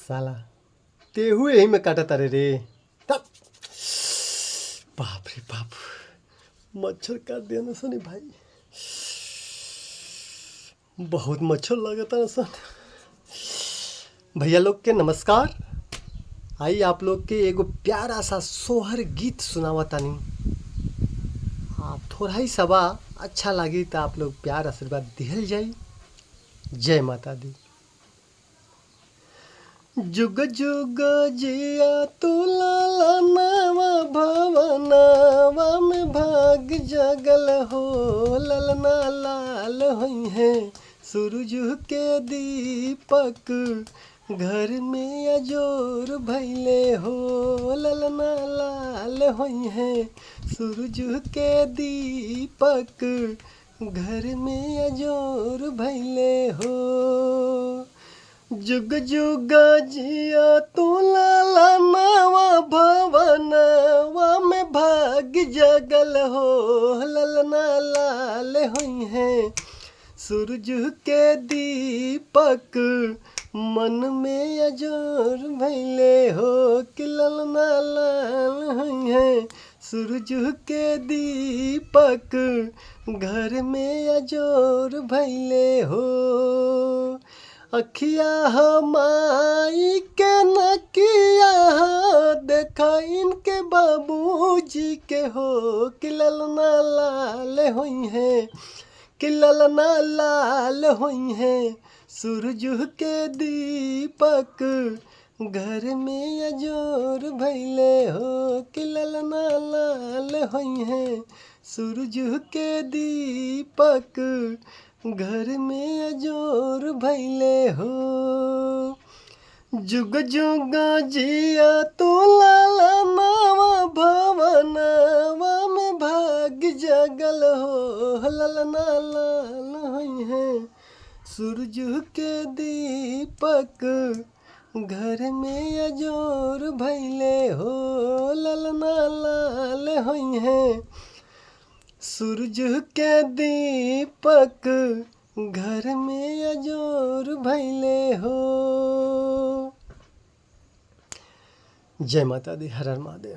साला तेहू यही में काटा तारे रे। तब बाप रे बाप, मच्छर काट दिया ना सनी भाई, बहुत मच्छर लगता ना सन। भैया लोग के नमस्कार। आई आप लोग के एगो प्यारा सा सोहर गीत सुनावा तानी। आप थोड़ा ही सभा अच्छा लगी तो आप लोग प्यार आशीर्वाद दिहल जाई। जय माता दी। जुग जुग जिया तू लाला नावा भवनावा में भाग जगल हो। ललना लाल हुई है सूरज के दीपक, घर में अजोर भैले हो। ललना लाल हुई है सूरज के दीपक, घर में अजोर भैले हो। जुग जुग जिया तू लाला नावा भवनवा में भाग जगल हो। ललना लाल हुई है सूरज के दीपक, मन में अजोर भैले हो। कि ललना लाल हुई है सूरज के दीपक, घर में अजोर भैले हो। अखिया हमाई के नकिया देखा इनके बाबूजी के हो। कि ललना लाल हुई है, कि ललना लाल हुई है सूरज के दीपक, घर में अजोर भैले हो। कि ललना लाल हुई है सूरज के दीपक, घर में अजोर भैले हो। जुग जुग जिया तू लाला नावा भवनवा में भाग जगल हो। ललना लाल हुई है सूरज के दीपक, घर में अजोर भैले हो। ललना लाल हुई है सूरज के दीपक, घर में अजोर भैले हो। जय माता दी। हर हर महादेव।